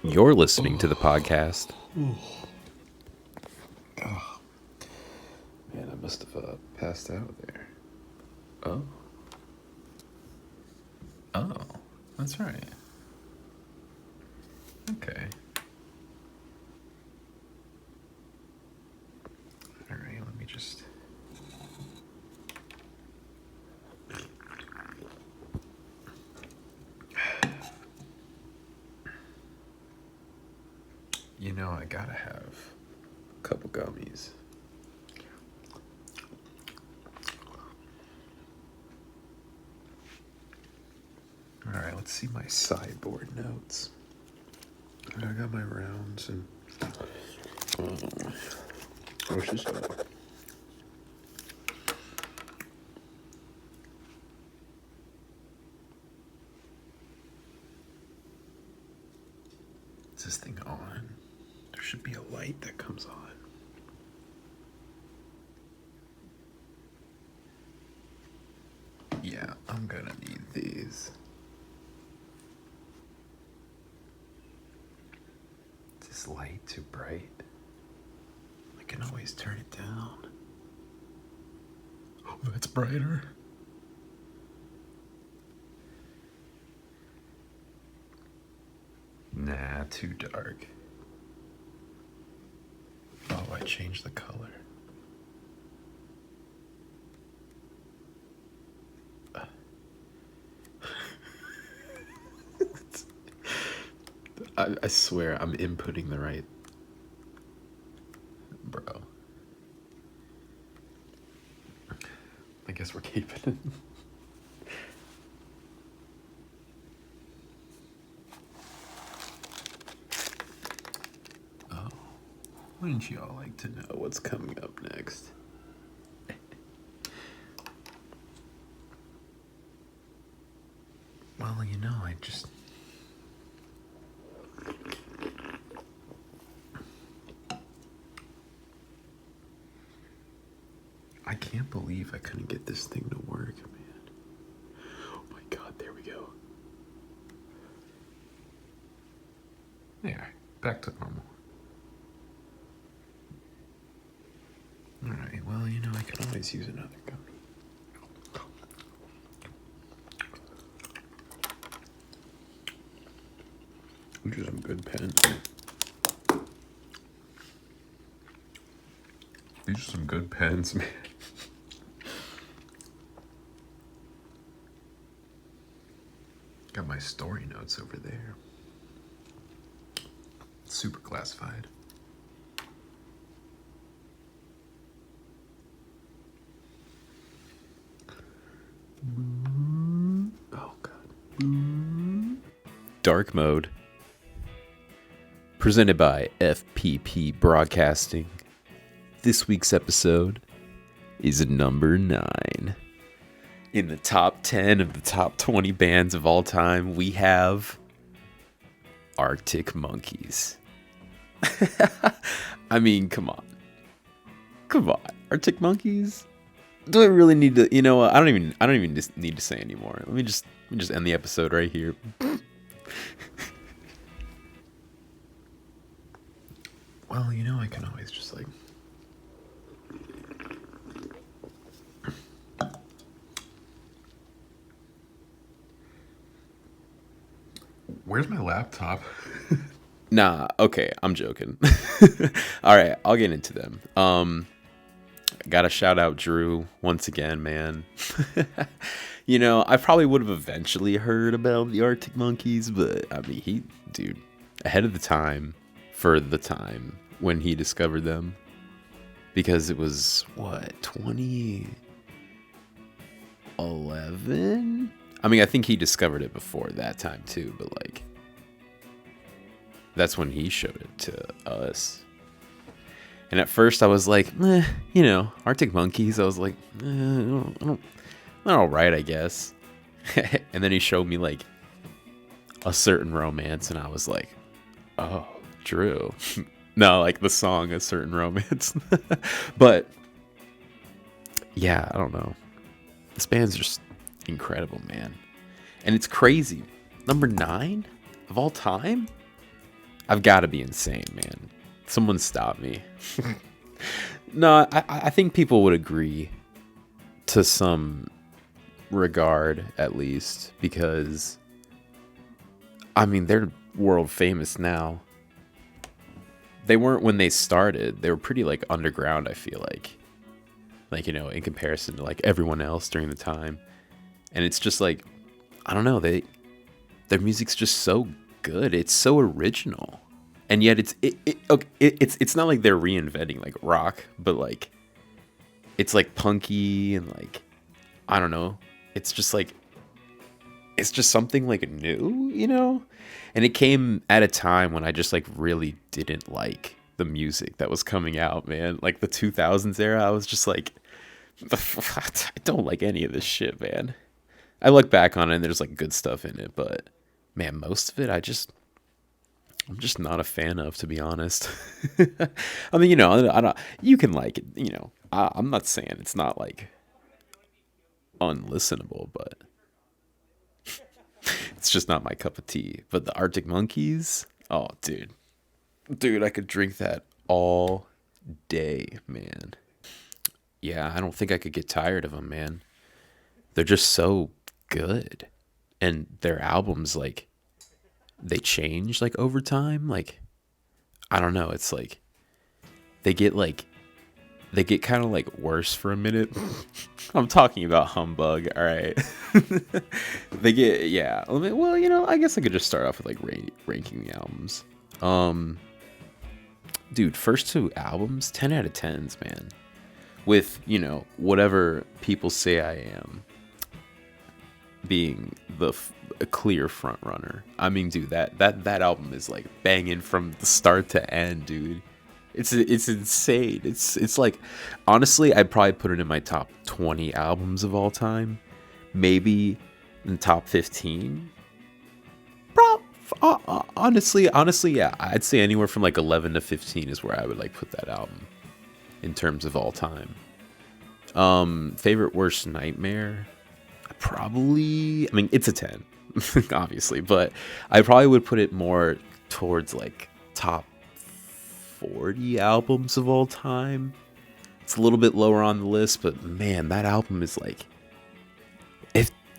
You're listening to the podcast. Oh, man, I must have passed out there. Oh. Oh, that's right. Okay. All right, let me just... You know, I gotta have a couple gummies. All right, let's see my sideboard notes. I got my rounds and... what's this about? Is this thing on? There should be a light that comes on. Yeah, I'm gonna need these. Is this light too bright? I can always turn it down. Oh, that's brighter. Nah, too dark. Oh, I changed the color. I swear I'm inputting the right... Bro. I guess we're keeping it. Oh. Wouldn't you all like to know what's coming up next? Well, you know, I can't believe I couldn't get this thing to work, man. Oh my god, there we go. There, back to normal. Alright, well, you know, I can always use another gummy. These are some good pens. These are some good pens, man. Got my story notes over there. Super classified. Oh, God. Dark mode. Presented by FPP Broadcasting. This week's episode is number 9. In the top 10 of the top 20 bands of all time, we have Arctic Monkeys. I mean, come on. Come on. Arctic Monkeys? Do I really need to, you know what? I don't even just need to say anymore. Let me just end the episode right here. Well, you know, I can always just like... Where's my laptop? Nah, okay, I'm joking. All right, I'll get into them. Gotta shout out Drew once again, man. You know, I probably would have eventually heard about the Arctic Monkeys, but I mean, dude, ahead of the time for the time when he discovered them, because it was what, 2011? I mean, I think he discovered it before that time too, but like, that's when he showed it to us. And at first I was like, you know, Arctic Monkeys. I was like, they're all right, I guess. And then he showed me like A Certain Romance, and I was like, oh, Drew. No, like the song A Certain Romance. But yeah, I don't know. This band's just incredible, man. And it's crazy. Number 9 of all time? I've got to be insane, man. Someone stop me. No, I think people would agree to some regard, at least, because I mean, they're world famous now. They weren't when they started. They were pretty like underground, I feel like, you know, in comparison to like everyone else during the time. And it's just like, I don't know, their music's just so good. It's so original. And yet it's not like they're reinventing like rock, but like it's like punky and like, I don't know. It's just like, it's just something like new, you know? And it came at a time when I just like really didn't like the music that was coming out, man. Like the 2000s era, I was just like, I don't like any of this shit, man. I look back on it and there's like good stuff in it, but man, most of it I'm just not a fan of, to be honest. I mean, you know, I don't, you can like it, you know, I'm not saying it's not like unlistenable, but it's just not my cup of tea. But the Arctic Monkeys, oh, dude, I could drink that all day, man. Yeah, I don't think I could get tired of them, man. They're just so good, and their albums, like, they change like over time. Like, I don't know, it's like they get kind of like worse for a minute. I'm talking about Humbug, all right. They get, yeah. Well, you know, I guess I could just start off with like ranking the albums. Dude, first two albums, 10 out of 10s, man. With, you know, Whatever People Say I Am being a clear front runner. I mean, dude, that album is like banging from the start to end, dude. It's insane. It's like, honestly, I'd probably put it in my top 20 albums of all time. Maybe in the top 15. Honestly, yeah. I'd say anywhere from like 11 to 15 is where I would like put that album in terms of all time. Favorite worst nightmare? I mean, it's a 10, obviously, but I probably would put it more towards like top 40 albums of all time. It's a little bit lower on the list, but man, that album is like,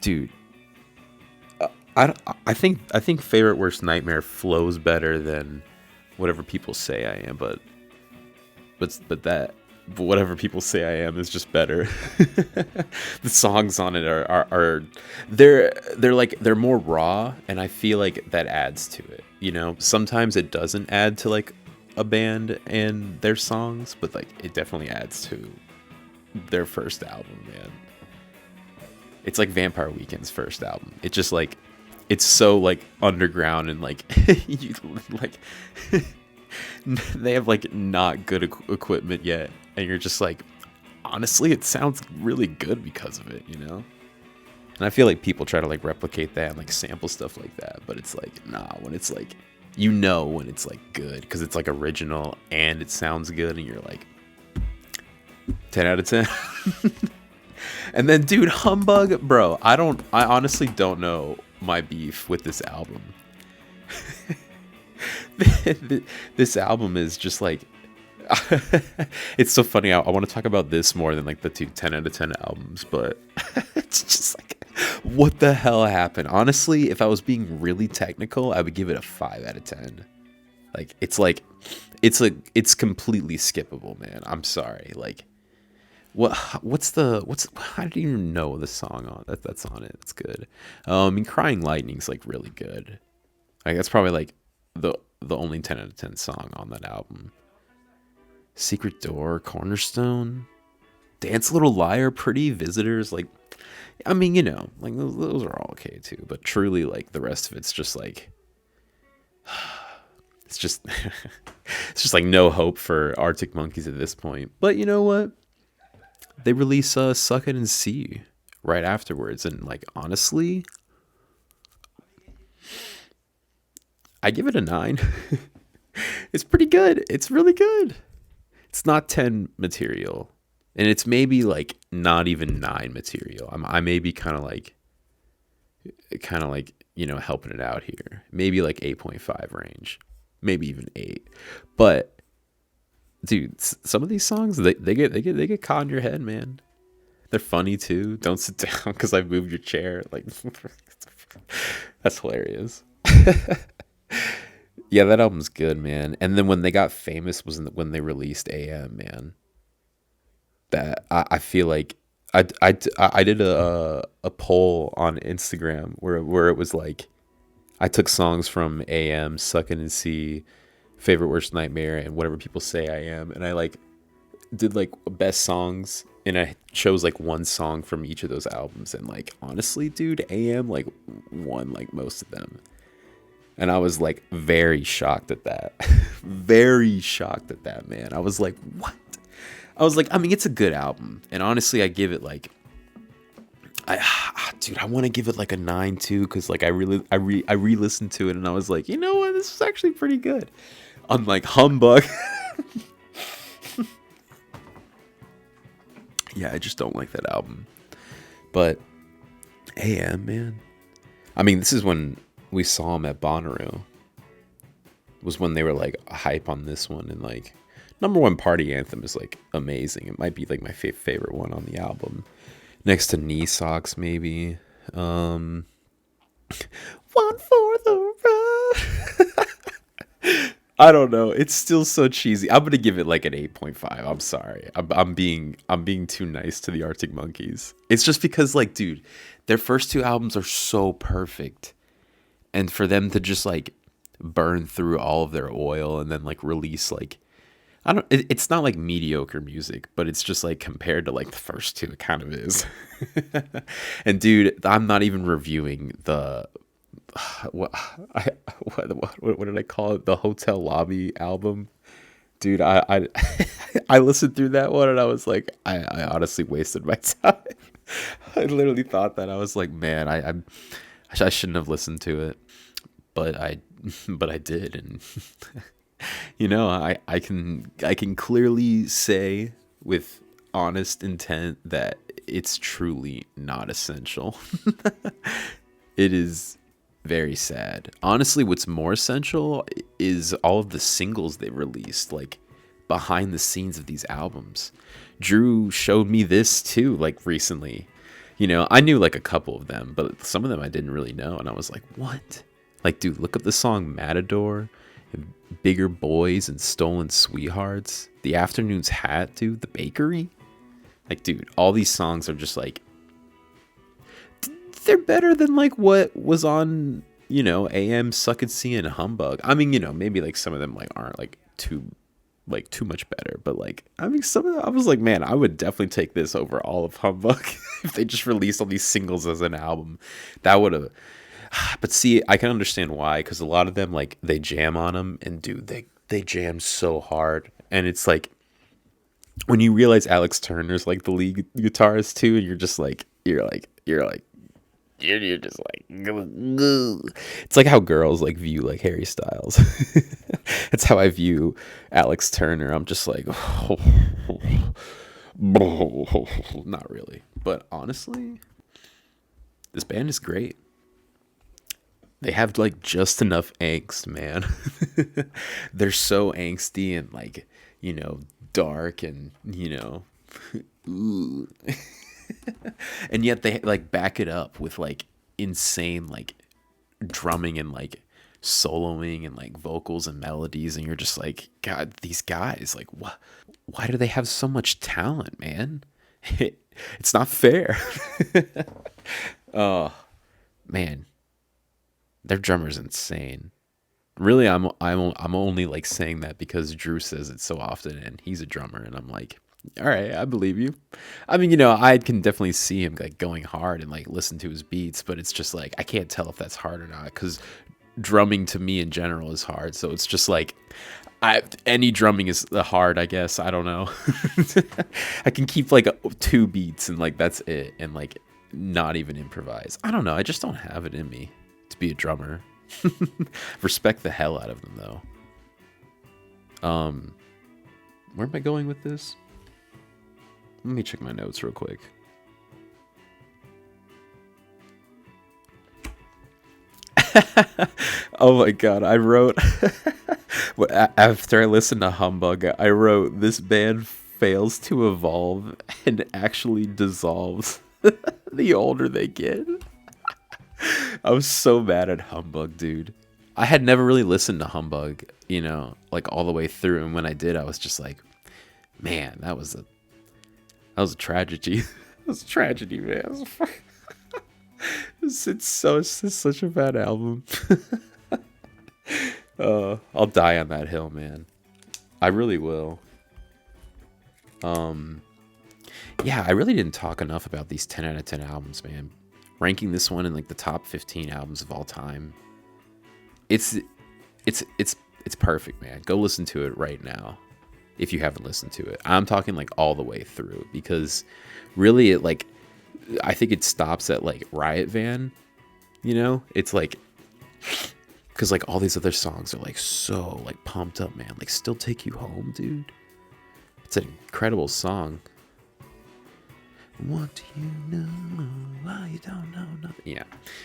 dude, I think Favorite Worst Nightmare flows better than Whatever People Say I Am, but Whatever People Say I Am is just better. The songs on it are they're more raw, and I feel like that adds to it. You know, sometimes it doesn't add to like a band and their songs, but like it definitely adds to their first album, man. It's like Vampire Weekend's first album. It just like, it's so like underground and like you like they have like not good equipment yet, and you're just like, honestly, it sounds really good because of it, you know? And I feel like people try to like replicate that and like sample stuff like that, but it's like, nah, when it's like, you know, when it's like good because it's like original and it sounds good, and you're like 10 out of 10. And then, dude, Humbug, bro, I honestly don't know my beef with this album. This album is just like, it's so funny. I want to talk about this more than like the two 10 out of 10 albums, but it's just like, what the hell happened? Honestly, if I was being really technical, I would give it a 5 out of 10. Like, it's completely skippable, man. I'm sorry. Like, how do you know the song on that's on it? It's good. I mean, Crying Lightning's like really good. Like, that's probably like the only 10 out of 10 song on that album. Secret Door, Cornerstone, Dance a Little Liar, Pretty, Visitors, like, I mean, you know, like those are all okay too, but truly, like, the rest of it's just like, it's just like no hope for Arctic Monkeys at this point. But you know what? They release Suck It and See right afterwards, and like, honestly, I give it a 9. It's pretty good. It's really good. It's not 10 material, and it's maybe like not even 9 material. I may be kind of like, you know, helping it out here. Maybe like 8.5 range. maybe even 8. But dude, some of these songs they get caught in your head, man. They're funny too. Don't sit down because I moved your chair. Like that's hilarious. Yeah, that album's good, man. And then when they got famous was when they released AM, man. That I feel like I did a poll on Instagram where it was like I took songs from AM, Suckin' and See, Favorite Worst Nightmare, and Whatever People Say I Am, and I like did like best songs, and I chose like one song from each of those albums, and like honestly, dude, AM like won like most of them. And I was like very shocked at that. Very shocked at that, man. I was like, what? I was like, I mean, it's a good album. And honestly, I give it like, dude, I want to give it like a 9 too. Cause like I re-listened to it and I was like, you know what? This is actually pretty good. Unlike Humbug. Yeah, I just don't like that album. But AM, man. I mean, this is when we saw him at Bonnaroo. Was when they were like hype on this one, and like number one Party Anthem is like amazing. It might be like my favorite one on the album, next to Knee Socks maybe. One for the road. I don't know. It's still so cheesy. I'm gonna give it like an 8.5. I'm sorry. I'm being too nice to the Arctic Monkeys. It's just because like, dude, their first 2 albums are so perfect, and for them to just like burn through all of their oil and then like release like it's not like mediocre music, but it's just like compared to like the first 2, it kind of is. And dude, I'm not even reviewing the what did I call it? The Hotel Lobby album. Dude, I I listened through that one and I was like, I honestly wasted my time. I literally thought that. I was like, man, I shouldn't have listened to it, but I did, and you know, I can clearly say with honest intent that it's truly not essential. It is very sad. Honestly, what's more essential is all of the singles they released, like behind the scenes of these albums. Drew showed me this too, like recently. You know, I knew like a couple of them, but some of them I didn't really know, and I was like, what? Like, dude, look up the song Matador, and Bigger Boys, and Stolen Sweethearts, The Afternoon's Hat, dude, The Bakery. Like, dude, all these songs are just like, they're better than like what was on, you know, AM, Suck and See, and Humbug. I mean, you know, maybe like some of them like aren't like too much better, but like, I mean, some of them, I was like, man, I would definitely take this over all of Humbug if they just released all these singles as an album. That would have. But see, I can understand why, because a lot of them like they jam on them, and dude, they jam so hard, and it's like when you realize Alex Turner's like the lead guitarist too, and you're just like you're just like it's like how girls like view like Harry Styles. That's how I view Alex Turner. I'm just like not really, but honestly, this band is great. They have like just enough angst, man. They're so angsty and like, you know, dark and, you know, and yet they like back it up with like insane like drumming and like soloing and like vocals and melodies, and you're just like, God, these guys, like, what? Why do they have so much talent, man? It's not fair. Oh man, their drummer's insane. Really, I'm only like saying that because Drew says it so often, and he's a drummer, and I'm like, all right, I believe you. I mean, you know, I can definitely see him like going hard and like listen to his beats, but it's just like I can't tell if that's hard or not, because drumming to me in general is hard. So it's just like any drumming is hard, I guess. I don't know. I can keep like 2 beats and like that's it, and like not even improvise. I don't know. I just don't have it in me to be a drummer. Respect the hell out of them though. Where am I going with this? Let me check my notes real quick. Oh my god, I wrote After I listened to Humbug, I wrote, "This band fails to evolve and actually dissolves the older they get." I was so mad at Humbug, dude. I had never really listened to Humbug, like all the way through, and when I did, I was just like, man, that was a tragedy. That was a tragedy, man. It's such a bad album. I'll die on that hill, man. I really will. Yeah, I really didn't talk enough about these 10 out of 10 albums, man. Ranking this one in like the top 15 albums of all time. It's it's perfect, man. Go listen to it right now if you haven't listened to it. I'm talking like all the way through, because really I think it stops at like Riot Van, It's like, because like all these other songs are like so like pumped up, man. Like Still Take You Home, dude. It's an incredible song. What do you know? Why you don't know nothing? Yeah,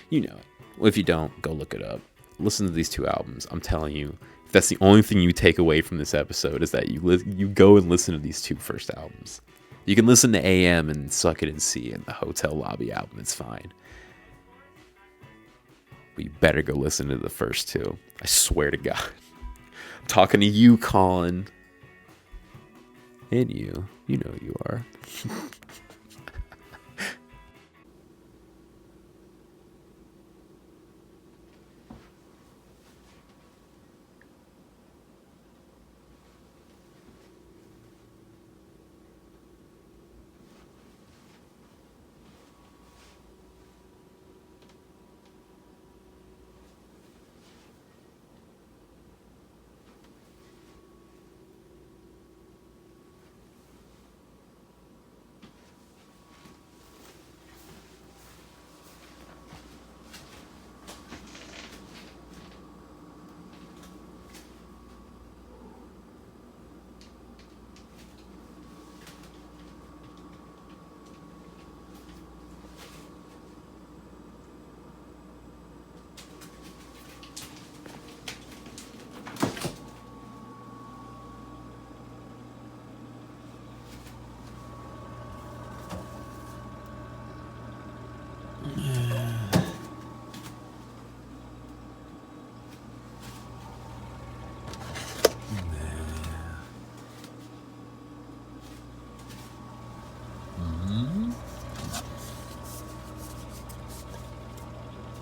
you know it. Well, if you don't, go look it up. Listen to these two albums. I'm telling you, if that's the only thing you take away from this episode, is that you go and listen to these two first albums. You can listen to AM and Suck It and See and the Hotel Lobby album. It's fine. But you better go listen to the first two. I swear to God. I'm talking to you, Colin. And you. You know who you are.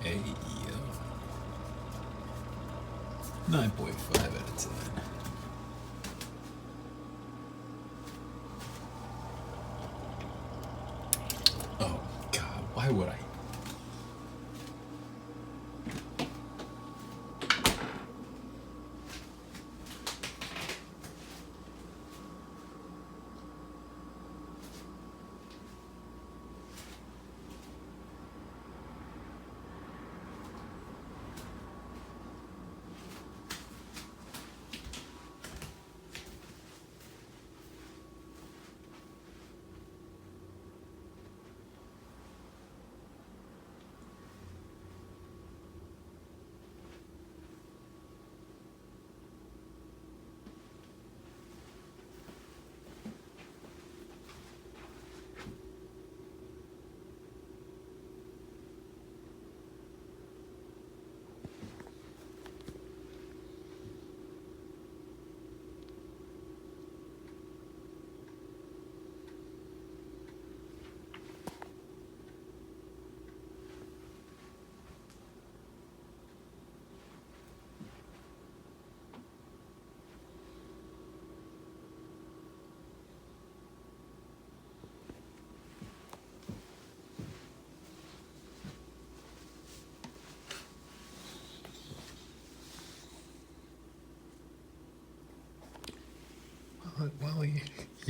Hey, yo. 9.5 out of 10. Oh, God, why would I?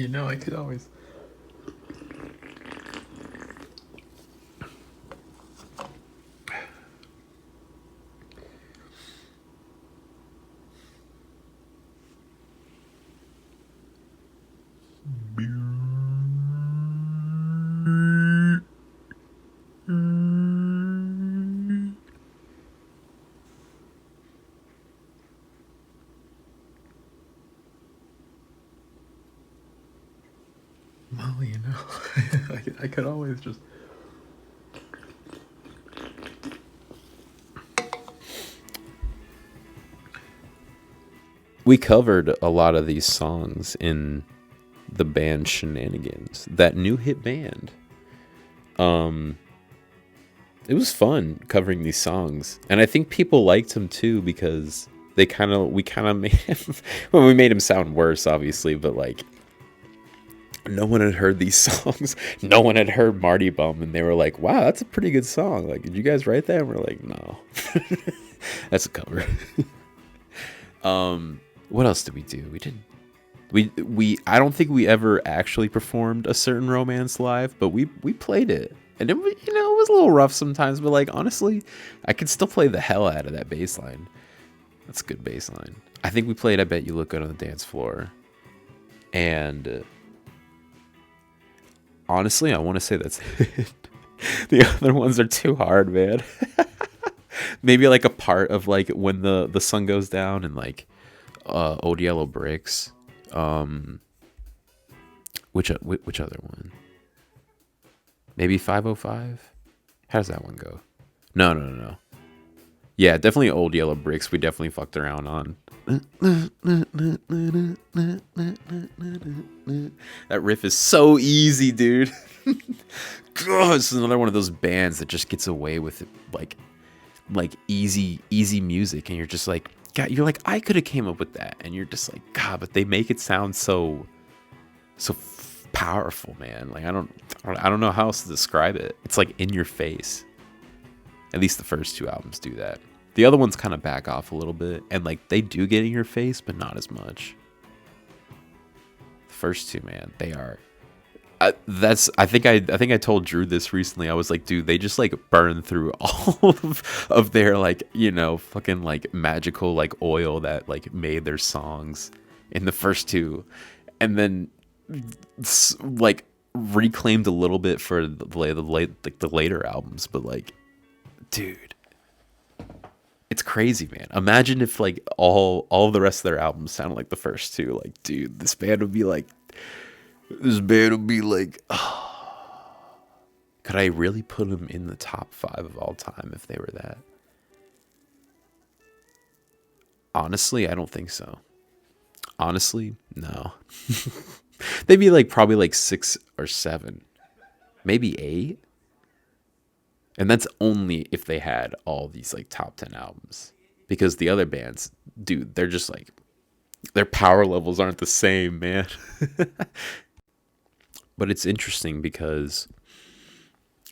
Well, I could always. well, I could always just. We covered a lot of these songs in the band Shenanigans, that new hit band. It was fun covering these songs, and I think people liked him too because we kind of made him, well, we made him sound worse, obviously, but like no one had heard these songs. No one had heard Mardy Bum, and they were like, "Wow, that's a pretty good song. Like, did you guys write that?" And we're like, "No, that's a cover." What else did we do? We did. We I don't think we ever actually performed A Certain Romance live, but we played it. And it was a little rough sometimes, but like honestly, I could still play the hell out of that bass line. That's a good bass line. I think we played I Bet You Look Good on the Dance Floor. And honestly, I want to say that's it. The other ones are too hard, man. Maybe like a part of like when the sun goes down and like Old Yellow Bricks. Which other one? Maybe 505? How does that one go? No. Yeah, definitely Old Yellow Bricks. We definitely fucked around on. That riff is so easy, dude. God, this is another one of those bands that just gets away with it, like easy music, and you're just like, God, you're like, I could have came up with that, and you're just like, God, but they make it sound so powerful, man. Like I don't know how else to describe it. It's like in your face. At least the first two albums do that. The other ones kind of back off a little bit, and like they do get in your face, but not as much. The first two, man, they are. I think I told Drew this recently. I was like, dude, they just like burn through all of their like fucking like magical like oil that like made their songs in the first two, and then like reclaimed a little bit for the later albums, but like, dude, it's crazy, man. Imagine if like all of the rest of their albums sounded like the first two. Like, dude, this band would be like, oh, could I really put them in the top 5 of all time if they were that? Honestly, I don't think so. Honestly, no. They'd be like probably like 6 or 7, maybe 8. And that's only if they had all these like top 10 albums. Because the other bands, dude, they're just like, their power levels aren't the same, man. But it's interesting because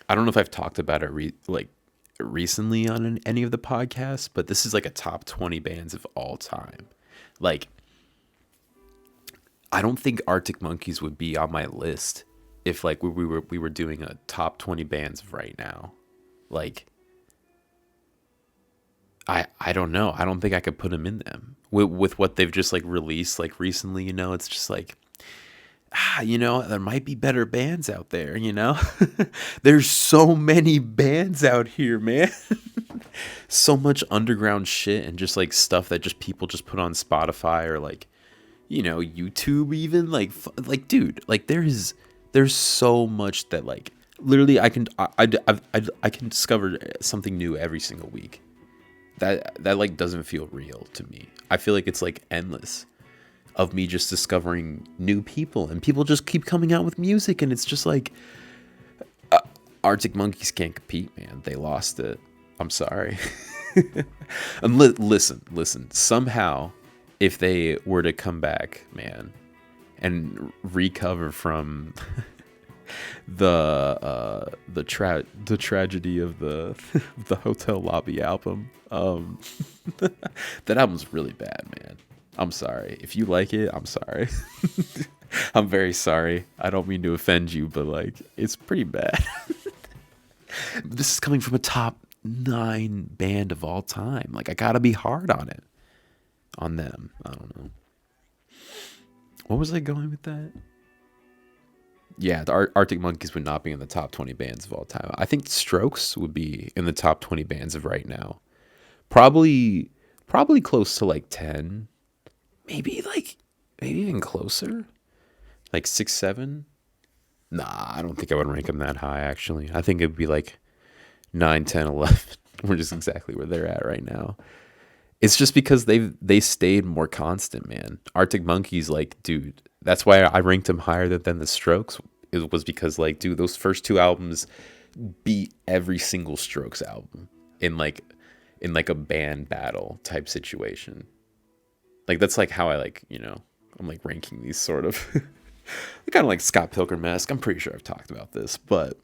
I don't know if I've talked about it recently on any of the podcasts, but this is like a top 20 bands of all time. Like, I don't think Arctic Monkeys would be on my list if like we were doing a top 20 bands of right now. Like, I don't know. I don't think I could put them in them with what they've just like released like recently. It's just like, there might be better bands out there. There's so many bands out here, man. So much underground shit and just like stuff that just people just put on Spotify or like, YouTube even like dude, like there's so much that like literally I can discover something new every single week. That like doesn't feel real to me. I feel like it's like endless of me just discovering new people, and people just keep coming out with music, and it's just like Arctic Monkeys can't compete, man. They lost it. I'm sorry. And listen. Somehow, if they were to come back, man, and recover from the tragedy of the the hotel lobby album, that album's really bad, man. I'm sorry. If you like it, I'm sorry. I'm very sorry. I don't mean to offend you, but like, it's pretty bad. This is coming from a top 9 band of all time. Like, I gotta be hard on them. I don't know. What was I going with that? Yeah, the Arctic Monkeys would not be in the top 20 bands of all time. I think Strokes would be in the top 20 bands of right now. Probably close to like 10. Maybe even closer. Like 6, 7. Nah, I don't think I would rank them that high, actually. I think it'd be like 9, 10, 11. We're just exactly where they're at right now. It's just because they stayed more constant, man. Arctic Monkeys, like, dude, that's why I ranked them higher than the Strokes. It was because, like, dude, those first two albums beat every single Strokes album in like a band battle type situation. Like, that's like how I, like, I'm like ranking these sort of kind of like Scott Pilgrim-esque. I'm pretty sure I've talked about this, but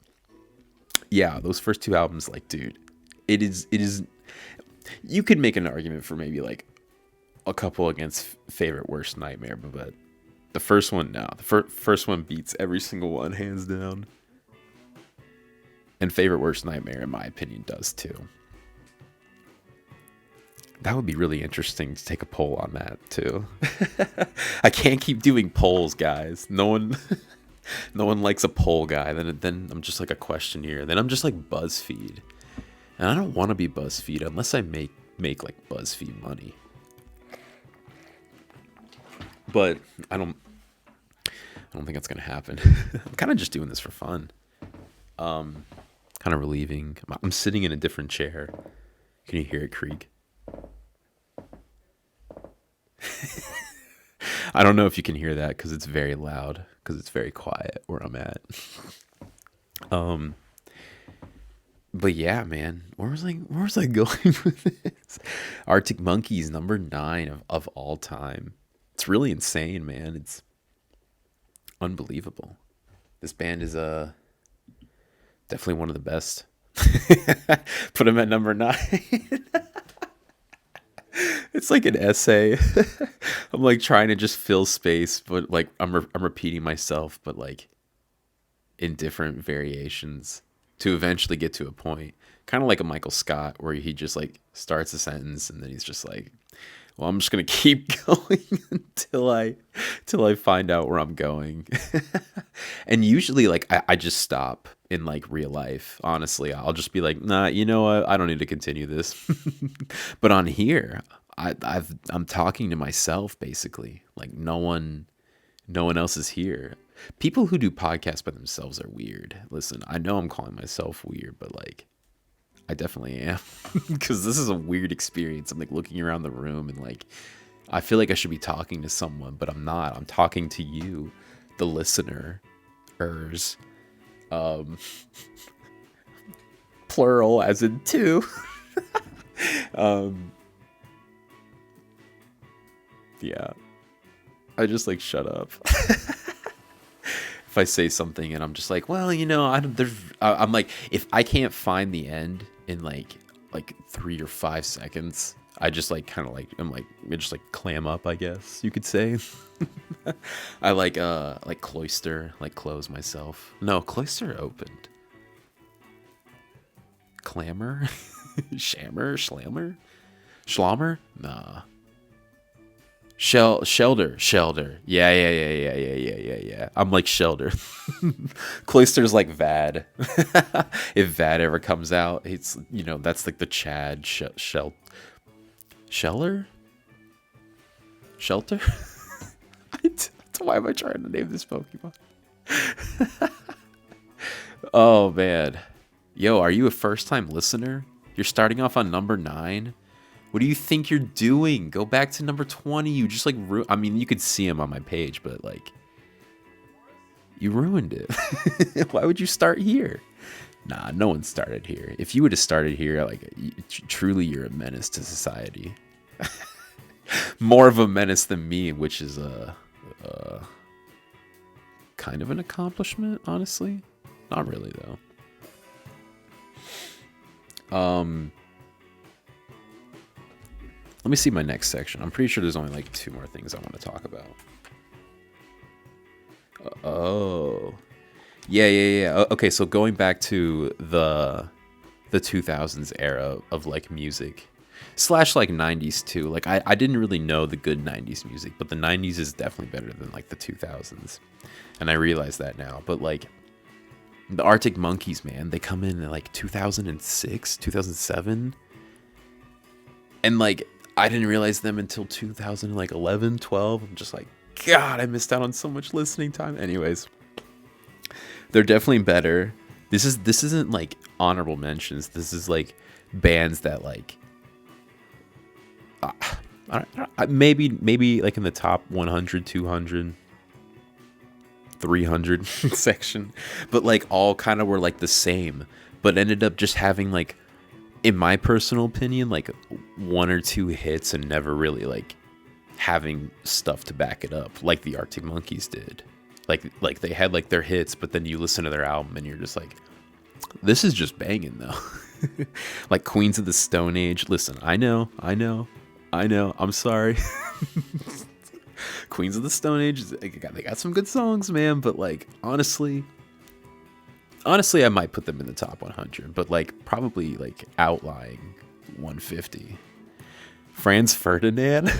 yeah, those first two albums, like, dude, it is you could make an argument for maybe like a couple against Favorite Worst Nightmare, but the first one, no, the first one beats every single one hands down. And Favorite Worst Nightmare, in my opinion, does too. That would be really interesting to take a poll on that too. I can't keep doing polls, guys. No one likes a poll guy. Then I'm just like a questionnaire. Then I'm just like BuzzFeed. And I don't want to be BuzzFeed unless I make like BuzzFeed money. But I don't think that's gonna happen. I'm kind of just doing this for fun. Kind of relieving. I'm sitting in a different chair. Can you hear it creak? I don't know if you can hear that because it's very loud, because it's very quiet where I'm at. But yeah, man, where was I going with this? Arctic Monkeys, number 9 of all time. It's really insane, man. It's unbelievable. This band is definitely one of the best. Put them at number 9. It's like an essay. I'm like trying to just fill space, but like I'm repeating myself, but like in different variations to eventually get to a point. Kind of like a Michael Scott, where he just like starts a sentence and then he's just like, well, I'm just gonna keep going until I find out where I'm going. And usually, like, I just stop in like real life. Honestly, I'll just be like, nah, you know what? I don't need to continue this. But on here, I'm talking to myself basically. Like no one else is here. People who do podcasts by themselves are weird. Listen, I know I'm calling myself weird, but like, I definitely am. Because this is a weird experience. I'm like looking around the room and like, I feel like I should be talking to someone, but I'm not. I'm talking to you, the listeners. Plural as in two. Yeah. I just like shut up. If I say something and I'm just like, well, I'm like, if I can't find the end in like 3 or 5 seconds, I just like kind of like I just like clam up, I guess you could say. I like cloister, like close myself. No, cloister opened. Clamor, shammer, slammer, schlommer. Nah. Shelter. Yeah. I'm like Shelter. Cloister's like Vad. If Vad ever comes out, it's that's like the Chad Sheller. Shelter. Why am I trying to name this Pokemon? Oh man, yo, are you a first-time listener? You're starting off on number 9. What do you think you're doing? Go back to number 20. You just like I mean, you could see him on my page, but like you ruined it. Why would you start here? Nah, no one started here. If you would have started here, like truly you're a menace to society. More of a menace than me, which is kind of an accomplishment, honestly. Not really though. Let me see my next section. I'm pretty sure there's only like 2 more things I want to talk about. Oh. Yeah. Okay, so going back to the 2000s era of like music / like 90s too. Like I didn't really know the good 90s music, but the 90s is definitely better than like the 2000s. And I realize that now. But like the Arctic Monkeys, man, they come in like 2006, 2007. And like I didn't realize them until 2011, 12. I'm just like, God, I missed out on so much listening time. Anyways, They're definitely better. This isn't like honorable mentions. This is like bands that like maybe like in the top 100, 200, 300 section, but like all kind of were like the same, but ended up just having like, in my personal opinion, like one or two hits and never really like having stuff to back it up like the Arctic Monkeys did. Like they had like their hits, but then you listen to their album and you're just like, this is just banging though. Like Queens of the Stone Age. Listen, I know. I'm sorry. Queens of the Stone Age, they got some good songs, man. But like, honestly, I might put them in the top 100, but like probably like outlying 150. Franz Ferdinand.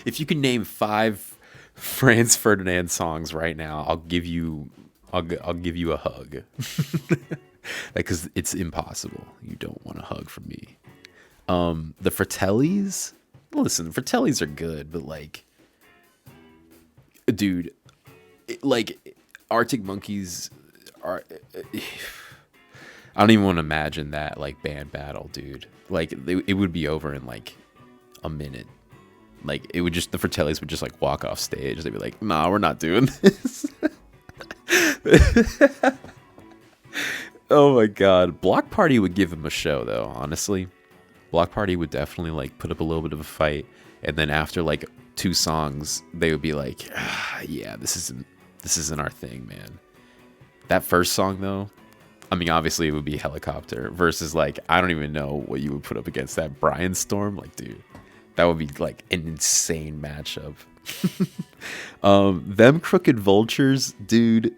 If you can name 5 Franz Ferdinand songs right now, I'll give you a hug. Because it's impossible. You don't want a hug from me. The Fratellis. Listen, Fratellis are good, but like, dude, like Arctic Monkeys are. I don't even want to imagine that like band battle, dude. Like it would be over in like a minute. Like it would just, the Fratellis would just like walk off stage. They'd be like, "Nah, we're not doing this." Oh my god, Block Party would give him a show though. Honestly, Block Party would definitely like put up a little bit of a fight, and then after like 2 songs, they would be like, "Yeah, this isn't our thing, man." That first song though, I mean, obviously it would be Helicopter versus like, I don't even know what you would put up against that Brianstorm. Like, dude, that would be like an insane matchup. Them Crooked Vultures, dude,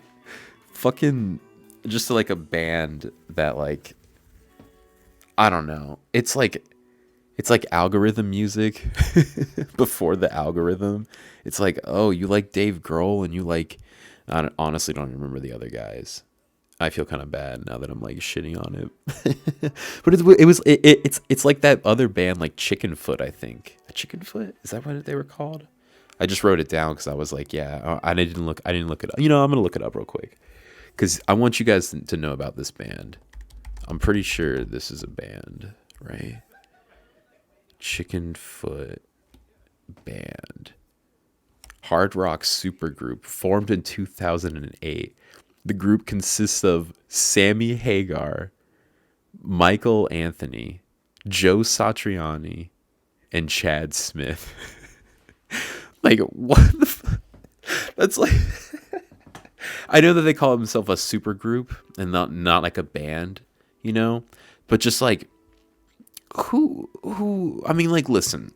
fucking just like a band that like, I don't know. It's like algorithm music before the algorithm. It's like, oh, you like Dave Grohl and you like, I honestly don't remember the other guys. I feel kind of bad now that I'm like shitting on it. But it's like that other band, like Chicken Foot, I think. Chicken Foot? Is that what they were called? I just wrote it down because I was like, yeah, I didn't look it up. You know, I'm gonna look it up real quick because I want you guys to know about this band. I'm pretty sure this is a band, right? Chicken Foot band. Hard rock supergroup formed in 2008. The group consists of Sammy Hagar, Michael Anthony, Joe Satriani, and Chad Smith. Like, what the That's like... I know that they call themselves a super group and not like a band, you know? But just like, who... I mean, like, listen.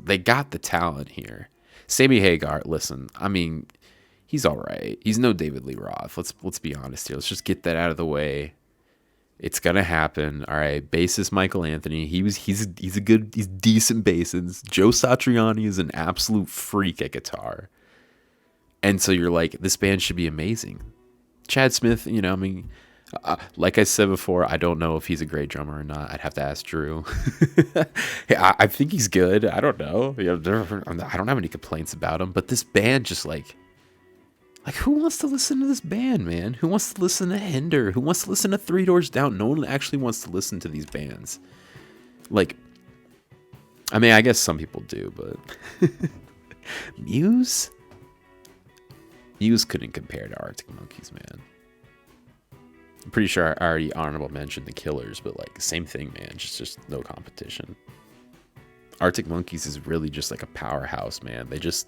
They got the talent here. Sammy Hagar, listen, I mean... He's all right. He's no David Lee Roth. Let's be honest here. Let's just get that out of the way. It's gonna happen. All right. Bassist Michael Anthony. He's decent bassist. Joe Satriani is an absolute freak at guitar. And so you're like, this band should be amazing. Chad Smith, you know, I mean, like I said before, I don't know if he's a great drummer or not. I'd have to ask Drew. I think he's good. I don't know. I don't have any complaints about him. But this band just like, who wants to listen to this band, man? Who wants to listen to Hinder? Who wants to listen to Three Doors Down? No one actually wants to listen to these bands. Like, I mean, I guess some people do, but Muse couldn't compare to Arctic Monkeys, man. I'm pretty sure I already honorable mentioned the Killers, but like, same thing, man. Just no competition. Arctic Monkeys is really just like a powerhouse, man. They just,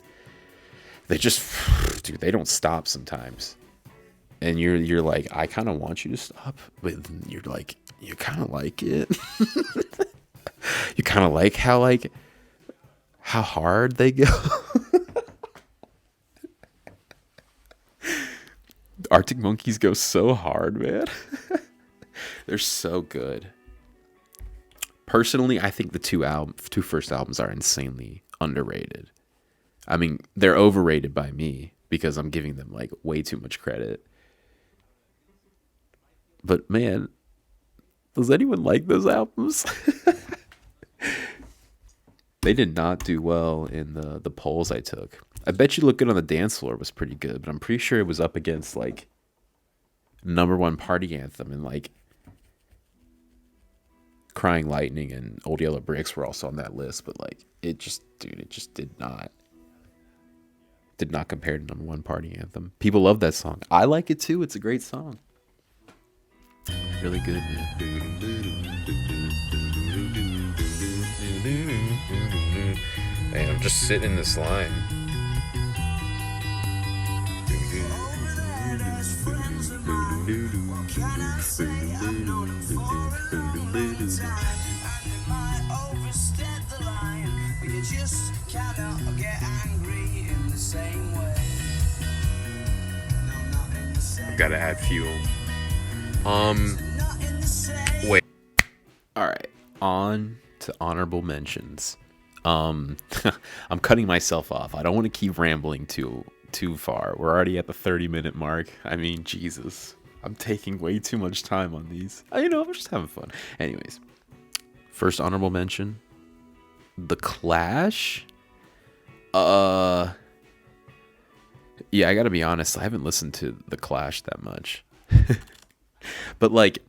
dude, they don't stop sometimes. And you're like, I kind of want you to stop, but you're like, you kind of like it. You kind of like how hard they go. Arctic Monkeys go so hard, man. They're so good. Personally, I think the two first albums are insanely underrated. I mean, they're overrated by me because I'm giving them like way too much credit. But man, does anyone like those albums? They did not do well in the polls I took. I Bet You Look Good on the Dance Floor was pretty good, but I'm pretty sure it was up against like #1 party anthem, and like Crying Lightning and Old Yellow Bricks were also on that list, but like it just did not compare to #1 party anthem. People love that song. I like it too. It's a great song. Really good, man. Man, I'm just sitting in this line. I've got to add fuel. Wait. All right. On to honorable mentions. I'm cutting myself off. I don't want to keep rambling too far. We're already at the 30-minute mark. I mean, Jesus. I'm taking way too much time on these. I'm just having fun. Anyways. First honorable mention. The Clash. Yeah, I gotta be honest. I haven't listened to The Clash that much. But like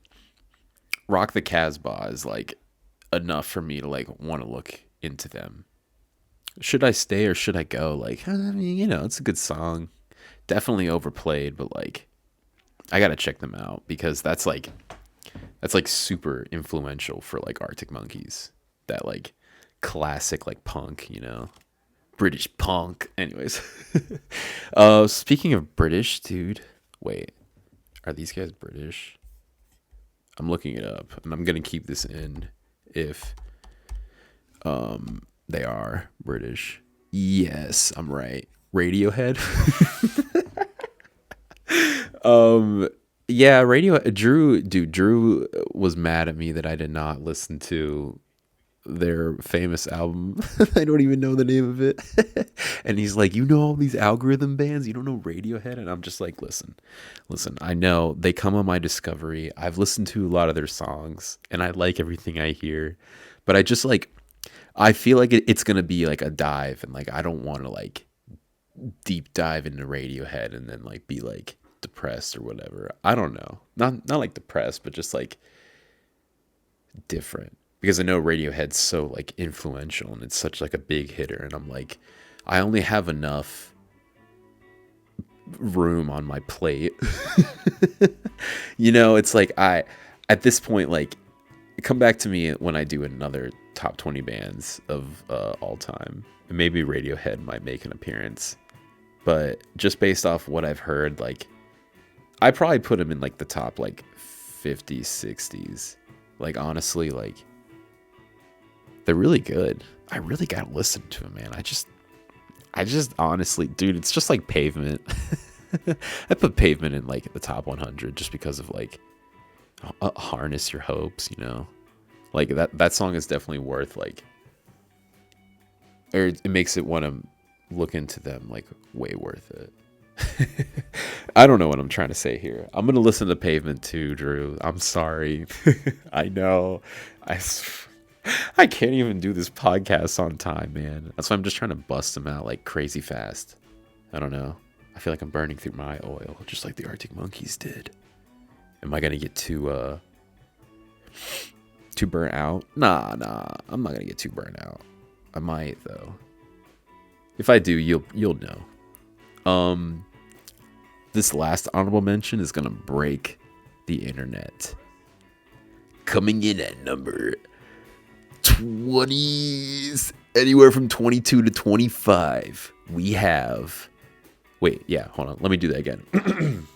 Rock the Casbah is like enough for me to like want to look into them. Should I stay or should I go? Like, I mean, it's a good song. Definitely overplayed, but like I gotta check them out because that's like super influential for like Arctic Monkeys. That like classic like punk, British punk. Anyways. Speaking of British, dude. Wait. Are these guys British? I'm looking it up, and I'm gonna keep this in if they are British. Yes, I'm right. Radiohead. Yeah, Drew was mad at me that I did not listen to their famous album. I don't even know the name of it. And he's like, all these algorithm bands, you don't know Radiohead? And I'm just like, listen, I know they come on my discovery. I've listened to a lot of their songs and I like everything I hear, but I feel like it's going to be like a dive, and like I don't want to like deep dive into Radiohead and then like be like depressed or whatever. I don't know. Not like depressed, but just like different. Because I know Radiohead's so like influential and it's such like a big hitter, and I'm like, I only have enough room on my plate. It's like at this point, like, come back to me when I do another top 20 bands of all time. And maybe Radiohead might make an appearance. But just based off what I've heard, like, I probably put them in like the top like 50s, 60s. Like, honestly, like, they're really good. I really gotta listen to them, man. I just honestly, dude, it's just like Pavement. I put Pavement in like the top 100 just because of like Harness Your Hopes, like that song is definitely worth like, or it makes it want to look into them like way worth it. I don't know what I'm trying to say here. I'm gonna listen to Pavement too, Drew. I'm sorry. I know. I can't even do this podcast on time, man. That's why I'm just trying to bust them out like crazy fast. I don't know. I feel like I'm burning through my oil, just like the Arctic Monkeys did. Am I gonna get too burnt out? Nah. I'm not gonna get too burnt out. I might though. If I do, you'll know. This last honorable mention is gonna break the internet. Coming in at number 20s, anywhere from 22 to 25, we have, hold on, let me do that again.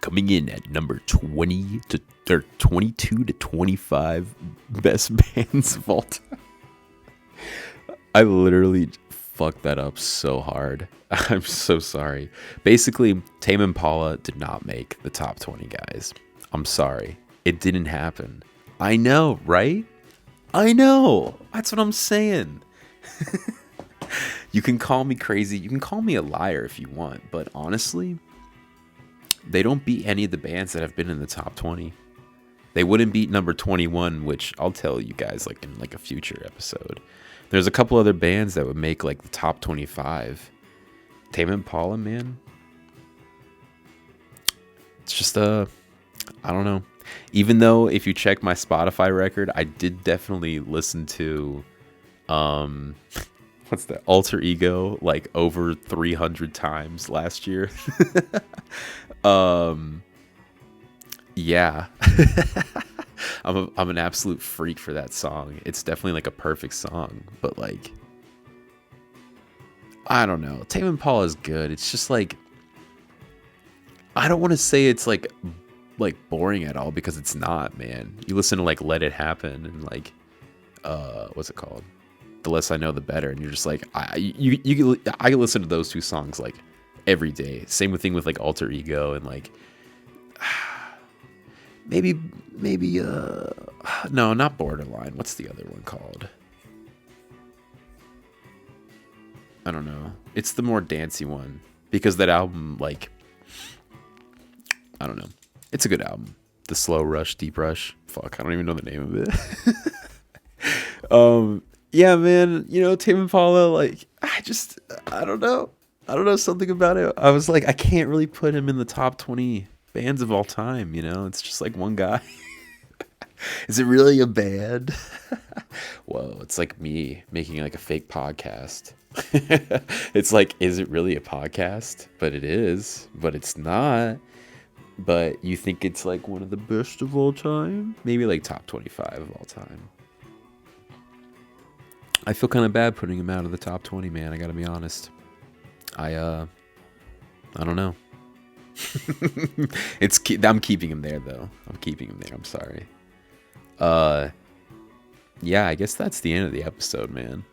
Coming in at number 22 to 25 best bands of all time. I literally fucked that up so hard. I'm so sorry. Basically, Tame Impala did not make the top 20, guys. I'm sorry. It didn't happen. I know, right? I know. That's what I'm saying. You can call me crazy. You can call me a liar if you want. But honestly, they don't beat any of the bands that have been in the top 20. They wouldn't beat number 21, which I'll tell you guys like in like a future episode. There's a couple other bands that would make like the top 25. Tame Impala, man. It's just I don't know. Even though if you check my Spotify record, I did definitely listen to what's that? Alter Ego like over 300 times last year. Yeah. I'm an absolute freak for that song. It's definitely like a perfect song, but like I don't know. Tame Impala is good. It's just like I don't want to say it's like boring at all because it's not, man. You listen to like Let It Happen and like what's it called? The Less I Know the Better, and you're just like I listen to those two songs like every day. Same thing with like Alter Ego and like maybe no, not Borderline. What's the other one called? I don't know. It's the more dancey one because that album, like, I don't know. It's a good album. The Slow Rush, Deep Rush. Fuck, I don't even know the name of it. Yeah, man. You know, Tame Impala. Like, I don't know. I don't know, something about it. I was like, I can't really put him in the top 20 bands of all time. You know, it's just like one guy. Is it really a band? Whoa, it's like me making like a fake podcast. It's like, is it really a podcast? But it is, but it's not. But you think it's like one of the best of all time? Maybe like top 25 of all time. I feel kind of bad putting him out of the top 20, man. I gotta be honest. I don't know. I'm keeping him there though. I'm keeping him there. I'm sorry. Yeah, I guess that's the end of the episode, man.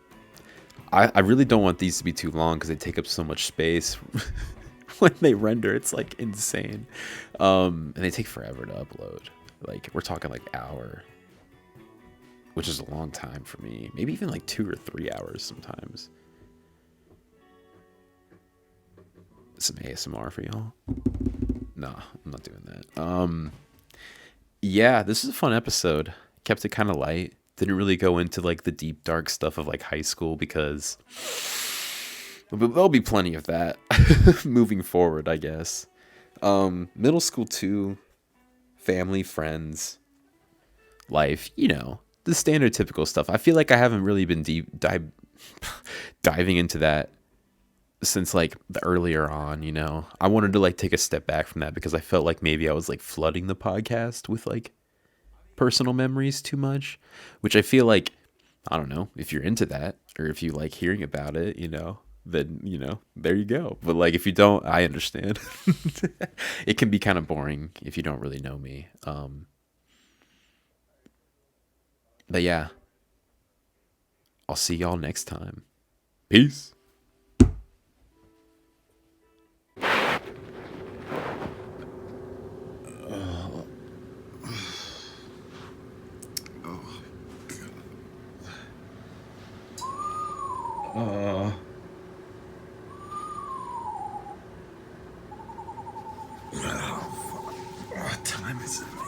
I really don't want these to be too long because they take up so much space when they render. It's like insane. And they take forever to upload. Like we're talking like hour, which is a long time for me. Maybe even like 2 or 3 hours sometimes. Some ASMR for y'all. No, I'm not doing that. Yeah, this is a fun episode. Kept it kind of light. Didn't really go into like the deep dark stuff of like high school because there'll be plenty of that moving forward, I guess. Middle school too, family, friends, life, you know, the standard typical stuff. I feel like I haven't really been diving into that since like the earlier on, you know. I wanted to like take a step back from that because I felt like maybe I was like flooding the podcast with like personal memories too much, which I feel like, I don't know, if you're into that or if you like hearing about it, you know, then, you know, there you go. But like if you don't, I understand. It can be kind of boring if you don't really know me. But yeah, I'll see y'all next time. Peace. What time is it, man?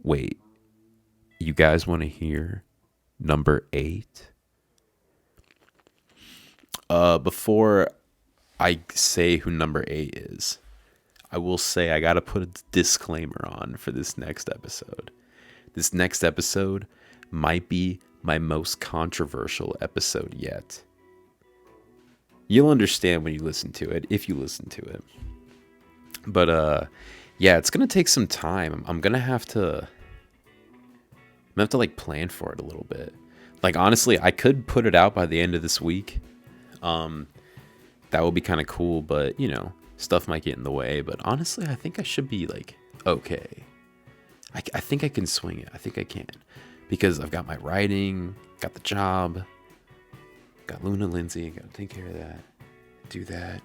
Wait, you guys want to hear number 8? Before I say who number 8 is, I will say I gotta put a disclaimer on for this next episode. This next episode might be my most controversial episode yet. You'll understand when you listen to it, if you listen to it. But yeah, it's gonna take some time. I'm gonna have to like plan for it a little bit. Like honestly, I could put it out by the end of this week. That would be kind of cool, but you know, stuff might get in the way. But honestly, I think I should be like okay. I think I can swing it. I think I can, because I've got my writing, got the job, got Luna Lindsay, got to take care of that, do that.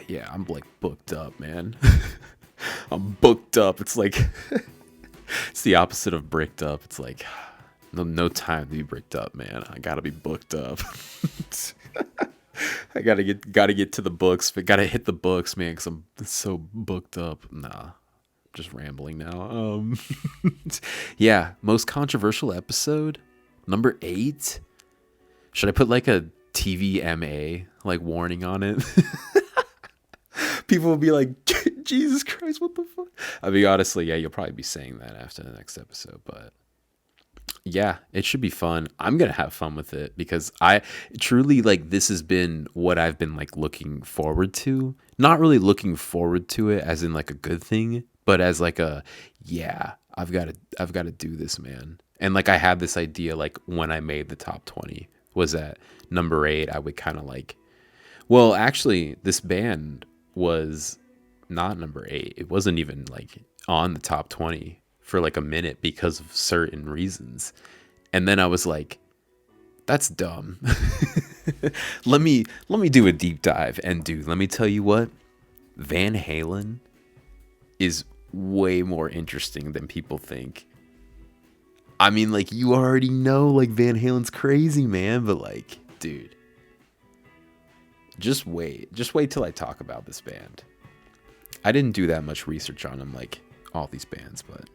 Yeah, I'm like booked up, man. I'm booked up. It's like it's the opposite of bricked up. It's like no time to be bricked up, man. I gotta be booked up. I gotta get to the books, but gotta hit the books, man, because I'm so booked up. Nah, just rambling now. Yeah, most controversial episode, number 8. Should I put like a TVMA like warning on it? People will be like, Jesus Christ, what the fuck? I mean, honestly, yeah, you'll probably be saying that after the next episode, but yeah, it should be fun. I'm gonna have fun with it because I truly like this has been what I've been like looking forward to. Not really looking forward to it as in like a good thing, but as like a yeah, I've got to do this, man. And like I had this idea like when I made the top 20 was at number 8. I would kind of like, well, actually, this band was not number 8. It wasn't even like on the top 20 for like a minute because of certain reasons. And then I was like, that's dumb. let me do a deep dive. And dude, let me tell you what, Van Halen is way more interesting than people think. I mean, like, you already know like Van Halen's crazy, man, but like, dude, just wait till I talk about this band. I didn't do that much research on them like all these bands, but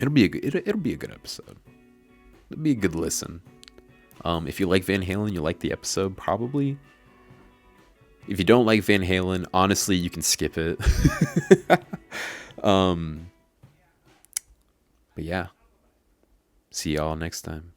it'll be a good episode. It'll be a good listen. If you like Van Halen, you like the episode probably. If you don't like Van Halen, honestly, you can skip it. But yeah, see y'all next time.